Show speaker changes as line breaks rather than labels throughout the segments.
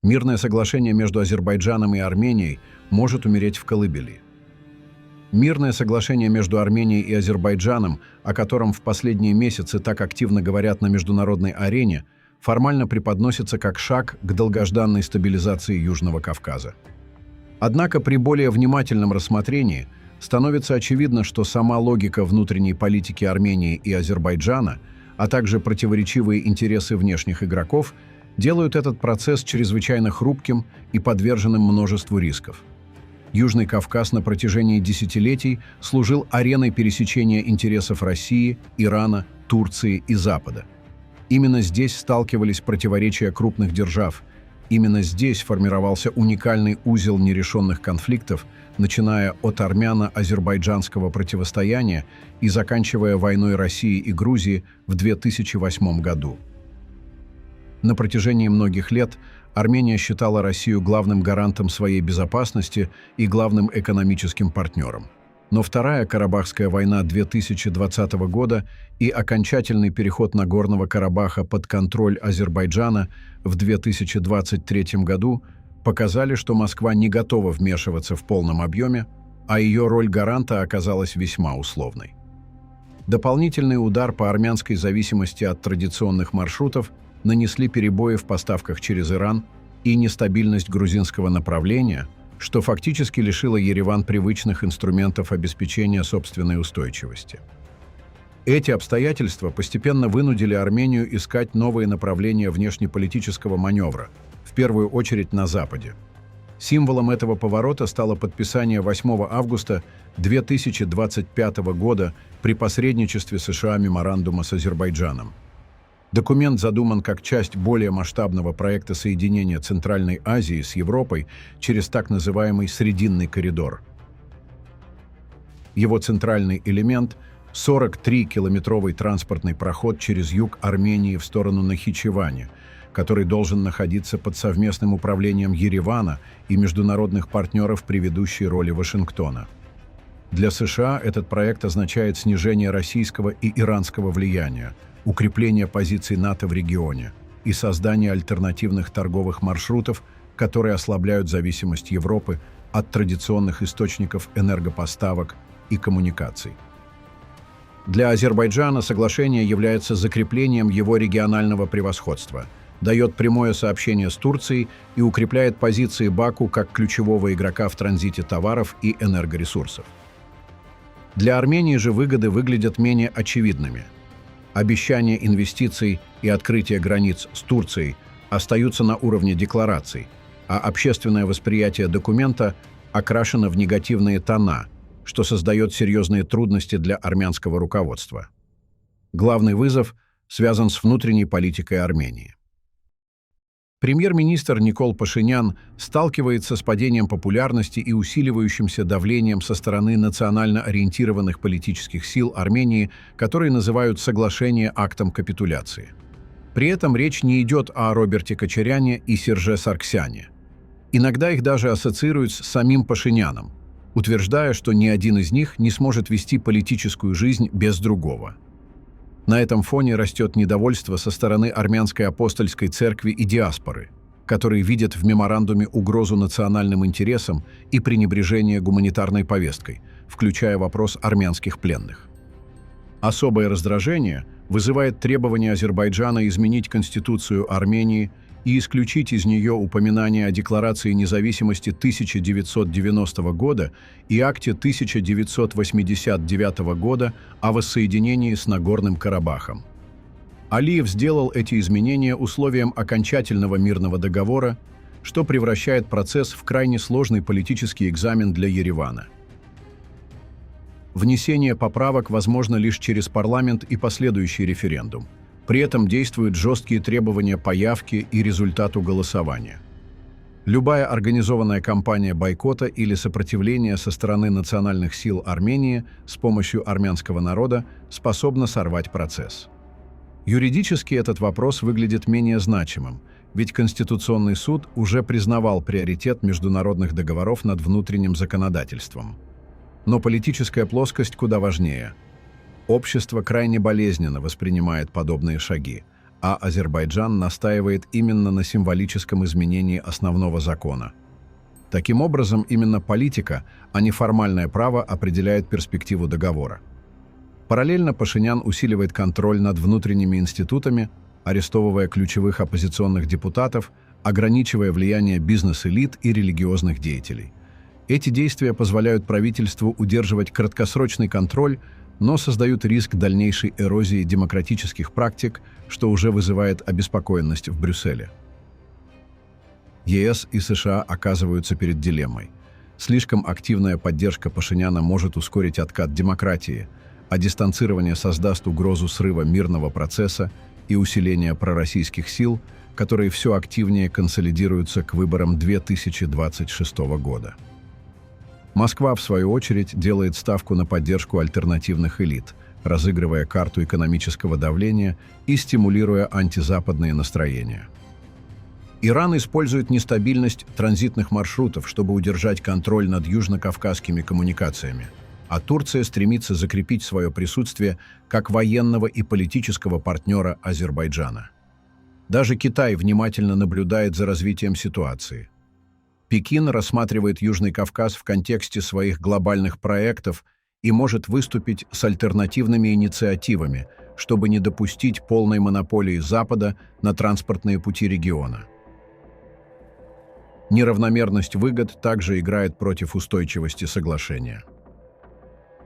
Мирное соглашение между Азербайджаном и Арменией может умереть в колыбели. Мирное соглашение между Арменией и Азербайджаном, о котором в последние месяцы так активно говорят на международной арене, формально преподносится как шаг к долгожданной стабилизации Южного Кавказа. Однако при более внимательном рассмотрении становится очевидно, что сама логика внутренней политики Армении и Азербайджана, а также противоречивые интересы внешних игроков, делают этот процесс чрезвычайно хрупким и подверженным множеству рисков. Южный Кавказ на протяжении десятилетий служил ареной пересечения интересов России, Ирана, Турции и Запада. Именно здесь сталкивались противоречия крупных держав. Именно здесь формировался уникальный узел нерешенных конфликтов, начиная от армяно-азербайджанского противостояния и заканчивая войной России и Грузии в 2008 году. На протяжении многих лет Армения считала Россию главным гарантом своей безопасности и главным экономическим партнером. Но Вторая Карабахская война 2020 года и окончательный переход Нагорного Карабаха под контроль Азербайджана в 2023 году показали, что Москва не готова вмешиваться в полном объеме, а ее роль гаранта оказалась весьма условной. Дополнительный удар по армянской зависимости от традиционных маршрутов нанесли перебои в поставках через Иран и нестабильность грузинского направления, что фактически лишило Ереван привычных инструментов обеспечения собственной устойчивости. Эти обстоятельства постепенно вынудили Армению искать новые направления внешнеполитического маневра, в первую очередь на Западе. Символом этого поворота стало подписание 8 августа 2025 года при посредничестве США меморандума с Азербайджаном. Документ задуман как часть более масштабного проекта соединения Центральной Азии с Европой через так называемый Срединный коридор. Его центральный элемент – 43-километровый транспортный проход через юг Армении в сторону Нахичевани, который должен находиться под совместным управлением Еревана и международных партнеров при ведущей роли Вашингтона. Для США этот проект означает снижение российского и иранского влияния, укрепление позиций НАТО в регионе и создание альтернативных торговых маршрутов, которые ослабляют зависимость Европы от традиционных источников энергопоставок и коммуникаций. Для Азербайджана соглашение является закреплением его регионального превосходства, дает прямое сообщение с Турцией и укрепляет позиции Баку как ключевого игрока в транзите товаров и энергоресурсов. Для Армении же выгоды выглядят менее очевидными. Обещания инвестиций и открытие границ с Турцией остаются на уровне деклараций, а общественное восприятие документа окрашено в негативные тона, что создает серьезные трудности для армянского руководства. Главный вызов связан с внутренней политикой Армении. Премьер-министр Никол Пашинян сталкивается с падением популярности и усиливающимся давлением со стороны национально ориентированных политических сил Армении, которые называют соглашение актом капитуляции. При этом речь не идет о Роберте Кочаряне и Серже Сарксяне. Иногда их даже ассоциируют с самим Пашиняном, утверждая, что ни один из них не сможет вести политическую жизнь без другого. На этом фоне растет недовольство со стороны армянской апостольской церкви и диаспоры, которые видят в меморандуме угрозу национальным интересам и пренебрежение гуманитарной повесткой, включая вопрос армянских пленных. Особое раздражение вызывает требование Азербайджана изменить Конституцию Армении и исключить из нее упоминание о Декларации независимости 1990 года и Акте 1989 года о воссоединении с Нагорным Карабахом. Алиев сделал эти изменения условием окончательного мирного договора, что превращает процесс в крайне сложный политический экзамен для Еревана. Внесение поправок возможно лишь через парламент и последующий референдум. При этом действуют жесткие требования по явке и результату голосования. Любая организованная кампания бойкота или сопротивления со стороны национальных сил Армении с помощью армянского народа способна сорвать процесс. Юридически этот вопрос выглядит менее значимым, ведь Конституционный суд уже признавал приоритет международных договоров над внутренним законодательством. Но политическая плоскость куда важнее. Общество крайне болезненно воспринимает подобные шаги, а Азербайджан настаивает именно на символическом изменении основного закона. Таким образом, именно политика, а не формальное право определяет перспективу договора. Параллельно Пашинян усиливает контроль над внутренними институтами, арестовывая ключевых оппозиционных депутатов, ограничивая влияние бизнес-элит и религиозных деятелей. Эти действия позволяют правительству удерживать краткосрочный контроль, но создают риск дальнейшей эрозии демократических практик, что уже вызывает обеспокоенность в Брюсселе. ЕС и США оказываются перед дилеммой. Слишком активная поддержка Пашиняна может ускорить откат демократии, а дистанцирование создаст угрозу срыва мирного процесса и усиления пророссийских сил, которые все активнее консолидируются к выборам 2026 года. Москва, в свою очередь, делает ставку на поддержку альтернативных элит, разыгрывая карту экономического давления и стимулируя антизападные настроения. Иран использует нестабильность транзитных маршрутов, чтобы удержать контроль над южно-кавказскими коммуникациями, а Турция стремится закрепить свое присутствие как военного и политического партнера Азербайджана. Даже Китай внимательно наблюдает за развитием ситуации. Пекин рассматривает Южный Кавказ в контексте своих глобальных проектов и может выступить с альтернативными инициативами, чтобы не допустить полной монополии Запада на транспортные пути региона. Неравномерность выгод также играет против устойчивости соглашения.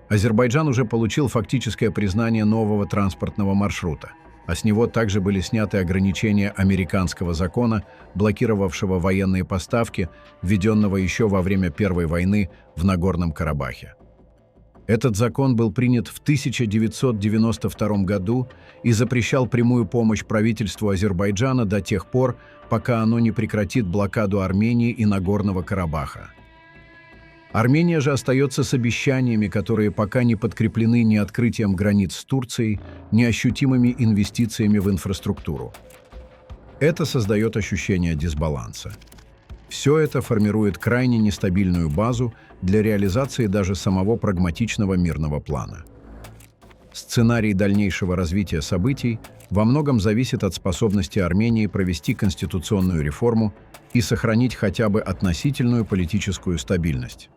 Азербайджан уже получил фактическое признание нового транспортного маршрута, а с него также были сняты ограничения американского закона, блокировавшего военные поставки, введенного еще во время Первой войны в Нагорном Карабахе. Этот закон был принят в 1992 году и запрещал прямую помощь правительству Азербайджана до тех пор, пока оно не прекратит блокаду Армении и Нагорного Карабаха. Армения же остается с обещаниями, которые пока не подкреплены ни открытием границ с Турцией, ни ощутимыми инвестициями в инфраструктуру. Это создает ощущение дисбаланса. Все это формирует крайне нестабильную базу для реализации даже самого прагматичного мирного плана. Сценарий дальнейшего развития событий во многом зависит от способности Армении провести конституционную реформу и сохранить хотя бы относительную политическую стабильность.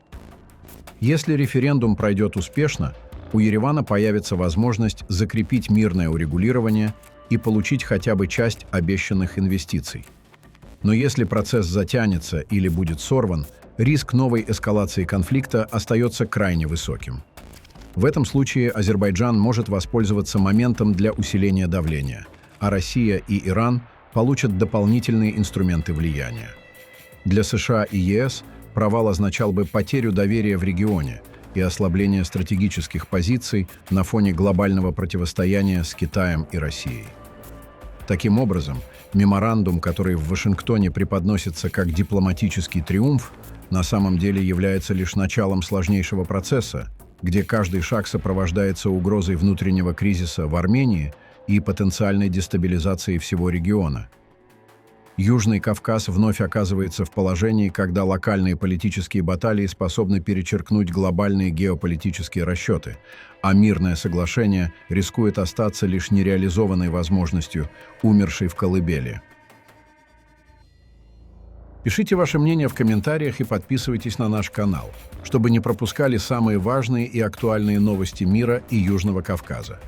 Если референдум пройдет успешно, у Еревана появится возможность закрепить мирное урегулирование и получить хотя бы часть обещанных инвестиций. Но если процесс затянется или будет сорван, риск новой эскалации конфликта остается крайне высоким. В этом случае Азербайджан может воспользоваться моментом для усиления давления, а Россия и Иран получат дополнительные инструменты влияния. Для США и ЕС провал означал бы потерю доверия в регионе и ослабление стратегических позиций на фоне глобального противостояния с Китаем и Россией. Таким образом, меморандум, который в Вашингтоне преподносится как дипломатический триумф, на самом деле является лишь началом сложнейшего процесса, где каждый шаг сопровождается угрозой внутреннего кризиса в Армении и потенциальной дестабилизацией всего региона. Южный Кавказ вновь оказывается в положении, когда локальные политические баталии способны перечеркнуть глобальные геополитические расчеты, а мирное соглашение рискует остаться лишь нереализованной возможностью, умершей в колыбели. Пишите ваше мнение в комментариях и подписывайтесь на наш канал, чтобы не пропускали самые важные и актуальные новости мира и Южного Кавказа.